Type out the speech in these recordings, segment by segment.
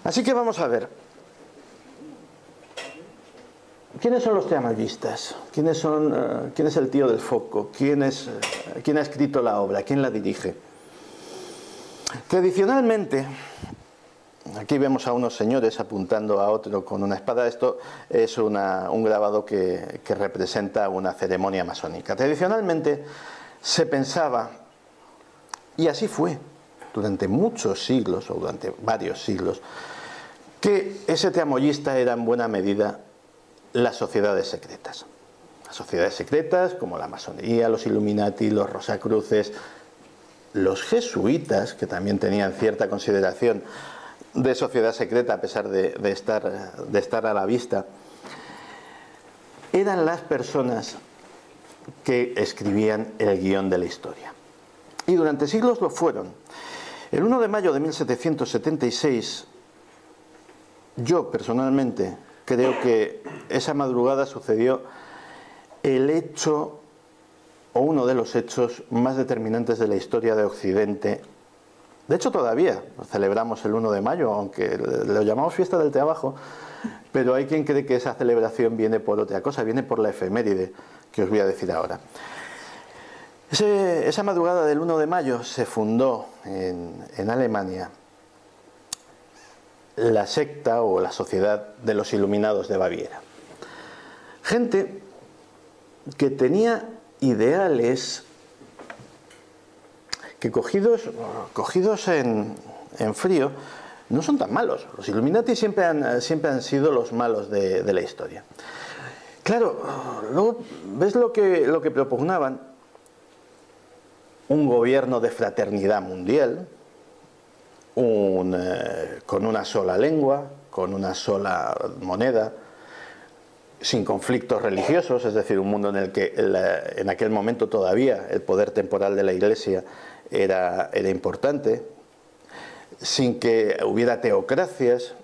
Así que vamos a ver. ¿Quiénes son los teamallistas? ¿Quién es el tío del foco? ¿Quién ha escrito la obra? ¿Quién la dirige? Tradicionalmente, aquí vemos a unos señores apuntando a otro con una espada. Esto es un grabado que representa una ceremonia masónica. Tradicionalmente se pensaba, y así fue durante muchos siglos, o durante varios siglos, que ese teamollista era en buena medida las sociedades secretas. Las sociedades secretas como la masonería, los Illuminati, los Rosacruces, los jesuitas, que también tenían cierta consideración de sociedad secreta a pesar de estar a la vista, eran las personas que escribían el guión de la historia. Y durante siglos lo fueron. El 1 de mayo de 1776, yo personalmente creo que esa madrugada sucedió el hecho, o uno de los hechos más determinantes de la historia de Occidente. De hecho, todavía celebramos el 1 de mayo, aunque lo llamamos fiesta del trabajo, pero hay quien cree que esa celebración viene por otra cosa, viene por la efeméride que os voy a decir ahora. Esa madrugada del 1 de mayo se fundó en Alemania la secta o la sociedad de los Iluminados de Baviera. Gente que tenía ideales que cogidos en frío no son tan malos. Los Illuminati siempre han sido los malos de la historia. Claro, luego ves lo que propugnaban: un gobierno de fraternidad mundial, con una sola lengua, con una sola moneda, sin conflictos religiosos, es decir, un mundo en el que en aquel momento todavía el poder temporal de la Iglesia era importante, sin que hubiera teocracias.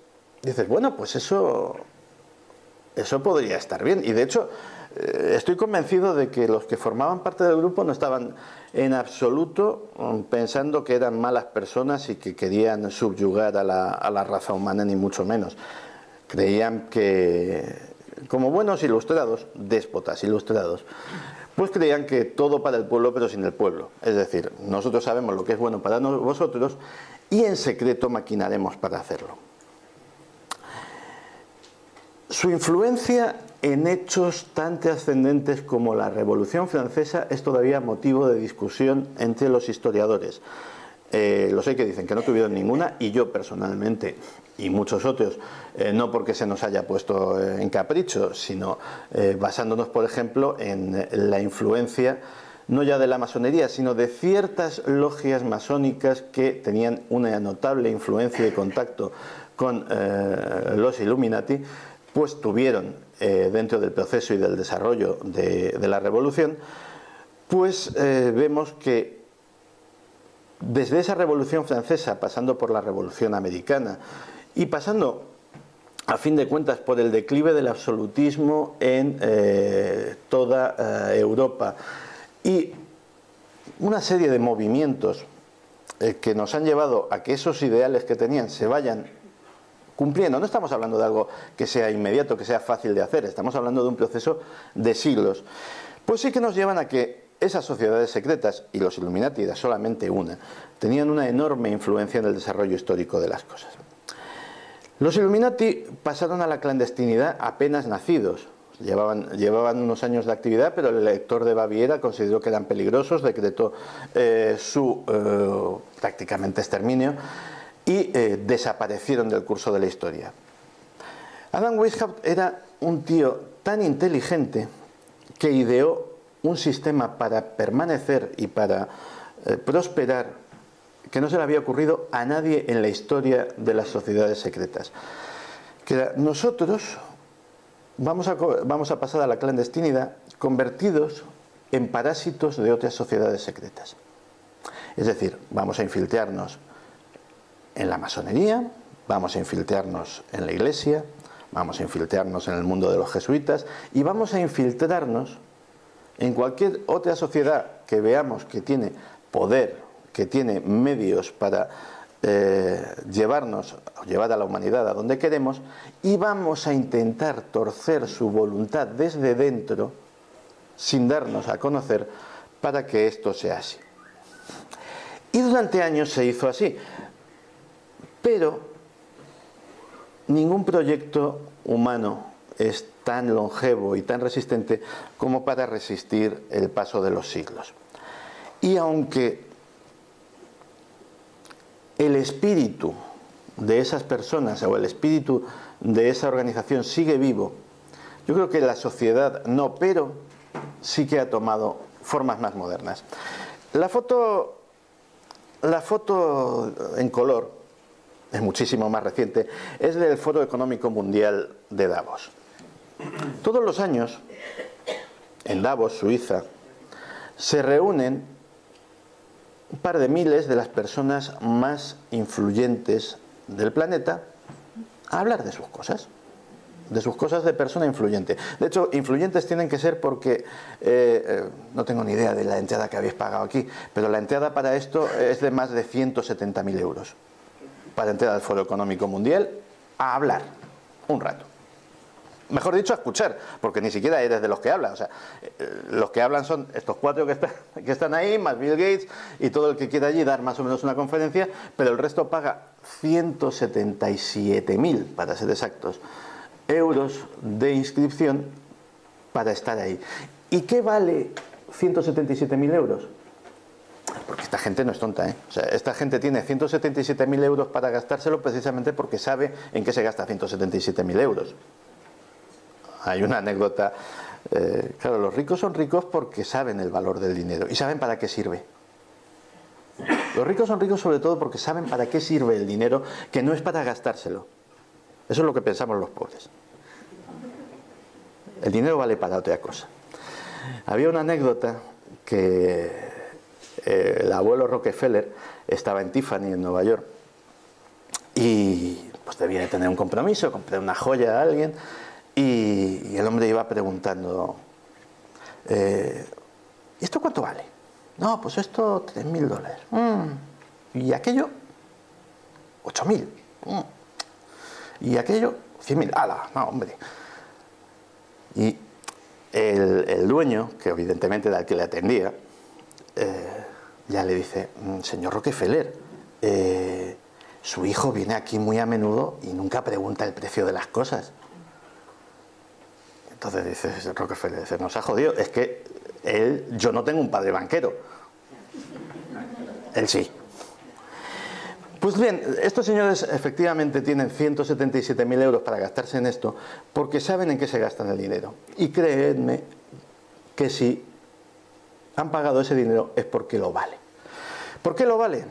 Dices, bueno, pues eso podría estar bien. Y de hecho, estoy convencido de que los que formaban parte del grupo no estaban en absoluto pensando que eran malas personas y que querían subyugar a la raza humana, ni mucho menos. Creían que, como buenos ilustrados, déspotas ilustrados, pues creían que todo para el pueblo pero sin el pueblo. Es decir, nosotros sabemos lo que es bueno para vosotros y en secreto maquinaremos para hacerlo. Su influencia en hechos tan trascendentes como la Revolución Francesa es todavía motivo de discusión entre los historiadores. Los hay que dicen que no tuvieron ninguna, y yo personalmente, y muchos otros, no porque se nos haya puesto en capricho, sino basándonos, por ejemplo, en la influencia no ya de la masonería, sino de ciertas logias masónicas que tenían una notable influencia y contacto con los Illuminati, pues tuvieron dentro del proceso y del desarrollo de la revolución, pues vemos que desde esa Revolución Francesa, pasando por la Revolución Americana y pasando, a fin de cuentas, por el declive del absolutismo en toda Europa y una serie de movimientos que nos han llevado a que esos ideales que tenían se vayan cumpliendo. No estamos hablando de algo que sea inmediato, que sea fácil de hacer, estamos hablando de un proceso de siglos. Pues sí que nos llevan a que esas sociedades secretas, y los Illuminati era solamente una, tenían una enorme influencia en el desarrollo histórico de las cosas. Los Illuminati pasaron a la clandestinidad apenas nacidos. Llevaban unos años de actividad, pero el elector de Baviera consideró que eran peligrosos, decretó su prácticamente exterminio y desaparecieron del curso de la historia. Adam Weishaupt era un tío tan inteligente que ideó un sistema para permanecer y para prosperar que no se le había ocurrido a nadie en la historia de las sociedades secretas. Que era: nosotros vamos a pasar a la clandestinidad convertidos en parásitos de otras sociedades secretas. Es decir, vamos a infiltrarnos en la masonería, vamos a infiltrarnos en la Iglesia, vamos a infiltrarnos en el mundo de los jesuitas y vamos a infiltrarnos en cualquier otra sociedad que veamos que tiene poder, que tiene medios para llevar a la humanidad a donde queremos, y vamos a intentar torcer su voluntad desde dentro, sin darnos a conocer, para que esto sea así. Y durante años se hizo así, pero ningún proyecto humano es tan longevo y tan resistente como para resistir el paso de los siglos. Y aunque el espíritu de esas personas o el espíritu de esa organización sigue vivo, yo creo que la sociedad no, pero sí que ha tomado formas más modernas. La foto en color es muchísimo más reciente, es del Foro Económico Mundial de Davos. Todos los años, en Davos, Suiza, se reúnen un par de miles de las personas más influyentes del planeta a hablar de sus cosas de persona influyente. De hecho, influyentes tienen que ser porque, no tengo ni idea de la entrada que habéis pagado aquí, pero la entrada para esto es de más de 170.000 euros, para entrar al Foro Económico Mundial a hablar un rato. Mejor dicho, a escuchar, porque ni siquiera eres de los que hablan. O sea, los que hablan son estos cuatro que están ahí, más Bill Gates y todo el que quiera allí dar más o menos una conferencia, pero el resto paga 177.000, para ser exactos, euros de inscripción para estar ahí. ¿Y qué vale 177.000 euros? Porque esta gente no es tonta, ¿eh? O sea, esta gente tiene 177.000 euros para gastárselo precisamente porque sabe en qué se gasta 177.000 euros. Hay una anécdota, claro, los ricos son ricos porque saben el valor del dinero y saben para qué sirve. Los ricos son ricos sobre todo porque saben para qué sirve el dinero, que no es para gastárselo. Eso es lo que pensamos los pobres. El dinero vale para otra cosa. Había una anécdota que el abuelo Rockefeller estaba en Tiffany, en Nueva York, y pues debía de tener un compromiso, compré una joya a alguien, y el hombre iba preguntando, ¿y esto cuánto vale? No, pues esto $3.000. ¿Y aquello? $8.000. Y aquello, 100.000. ¡Hala! No, hombre. Y el dueño, que evidentemente era el que le atendía, ya le dice, señor Rockefeller, su hijo viene aquí muy a menudo y nunca pregunta el precio de las cosas. Entonces dice Rockefeller, se nos ha jodido, es que yo no tengo un padre banquero. Él sí. Pues bien, estos señores efectivamente tienen 177.000 euros para gastarse en esto porque saben en qué se gastan el dinero. Y créanme que si han pagado ese dinero es porque lo vale. ¿Por qué lo vale?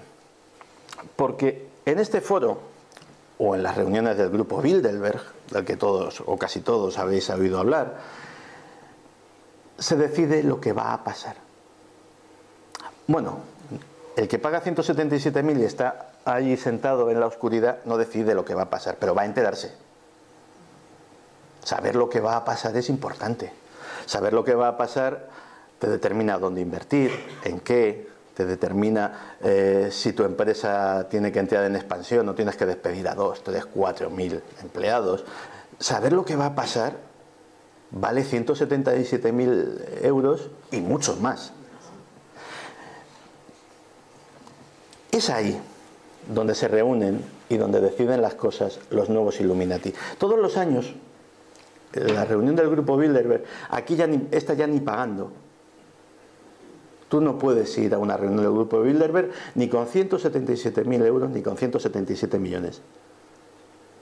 Porque en este foro, o en las reuniones del grupo Bilderberg, del que todos o casi todos habéis oído hablar, se decide lo que va a pasar. Bueno, el que paga 177.000 y está allí sentado en la oscuridad no decide lo que va a pasar, pero va a enterarse. Saber lo que va a pasar es importante. Saber lo que va a pasar te determina dónde invertir, en qué, te determina si tu empresa tiene que entrar en expansión o tienes que despedir a 2, 3, 4.000 empleados. Saber lo que va a pasar vale 177.000 euros y muchos más. Es ahí donde se reúnen y donde deciden las cosas los nuevos Illuminati. Todos los años, la reunión del grupo Bilderberg, aquí ya ni pagando. Tú no puedes ir a una reunión del grupo Bilderberg ni con 177.000 euros ni con 177 millones.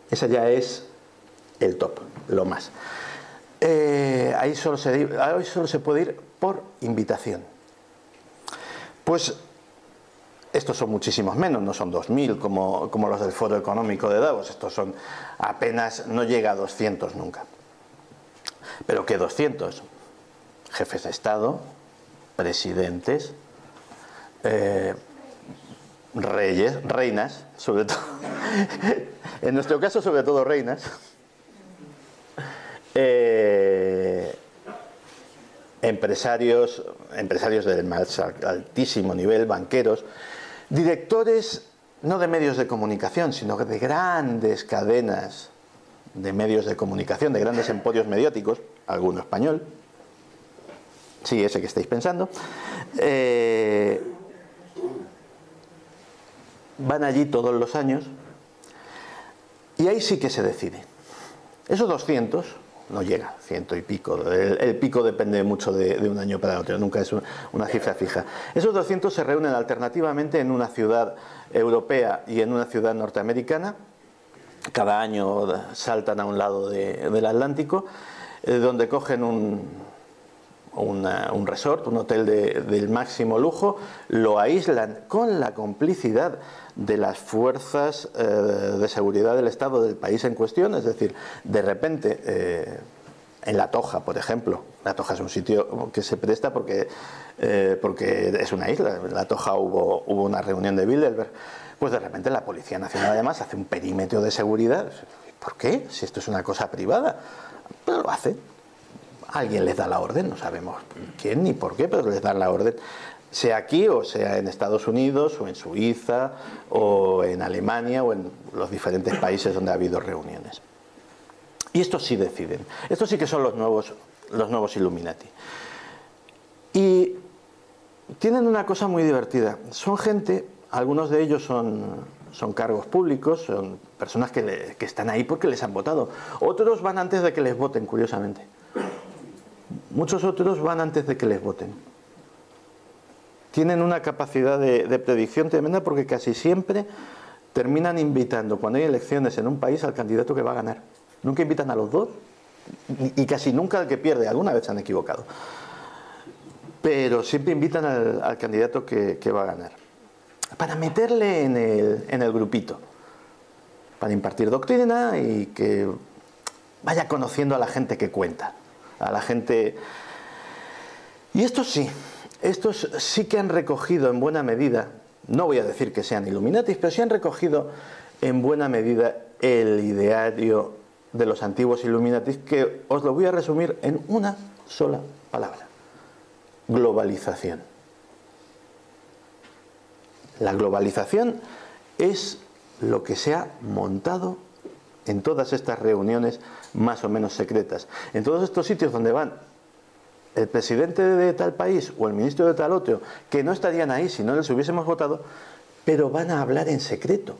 Esa ya es el top, lo más. Ahí solo se puede ir por invitación. Pues estos son muchísimos menos, no son 2.000 como los del Foro Económico de Davos. Estos son apenas, no llega a 200 nunca. Pero ¿qué 200? Jefes de Estado, presidentes, reyes, reinas, sobre todo. En nuestro caso, sobre todo reinas. Empresarios del más altísimo nivel, banqueros, directores no de medios de comunicación, sino de grandes cadenas de medios de comunicación, de grandes emporios mediáticos, alguno español, sí, ese que estáis pensando, van allí todos los años y ahí sí que se decide. Esos 200 no llega, 100 y pico, el pico depende mucho de un año para otro, nunca es una cifra fija. Esos 200 se reúnen alternativamente en una ciudad europea y en una ciudad norteamericana. Cada año saltan a un lado del Atlántico, donde cogen un resort, un hotel del máximo lujo, lo aíslan con la complicidad de las fuerzas de seguridad del Estado del país en cuestión. Es decir, de repente, en La Toja, por ejemplo, La Toja es un sitio que se presta porque es una isla. En La Toja hubo una reunión de Bilderberg. Pues de repente la Policía Nacional además hace un perímetro de seguridad. ¿Por qué? Si esto es una cosa privada. Pero lo hace. Alguien les da la orden, no sabemos quién ni por qué, pero les dan la orden. Sea aquí o sea en Estados Unidos o en Suiza o en Alemania o en los diferentes países donde ha habido reuniones. Y estos sí deciden. Estos sí que son los nuevos Illuminati. Y tienen una cosa muy divertida. Son gente, algunos de ellos son cargos públicos, son personas que están ahí porque les han votado. Otros van antes de que les voten, curiosamente. Muchos otros van antes de que les voten. Tienen una capacidad de predicción tremenda porque casi siempre terminan invitando, cuando hay elecciones en un país, al candidato que va a ganar. Nunca invitan a los dos y casi nunca al que pierde. Alguna vez se han equivocado. Pero siempre invitan al candidato que va a ganar. Para meterle en el grupito. Para impartir doctrina y que vaya conociendo a la gente que cuenta. A la gente. Y estos sí que han recogido en buena medida, no voy a decir que sean Illuminatis, pero sí han recogido en buena medida el ideario de los antiguos Illuminatis, que os lo voy a resumir en una sola palabra: globalización. La globalización es lo que se ha montado en todas estas reuniones más o menos secretas, en todos estos sitios donde van el presidente de tal país o el ministro de tal otro, que no estarían ahí si no les hubiésemos votado, pero van a hablar en secreto.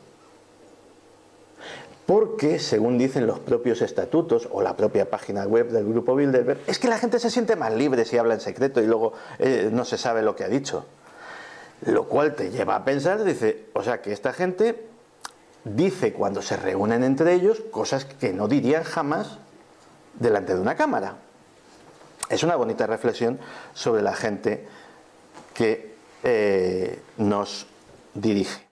Porque, según dicen los propios estatutos o la propia página web del grupo Bilderberg, es que la gente se siente más libre si habla en secreto y luego no se sabe lo que ha dicho. Lo cual te lleva a pensar, dice, o sea que esta gente dice cuando se reúnen entre ellos cosas que no dirían jamás delante de una cámara. Es una bonita reflexión sobre la gente que nos dirige.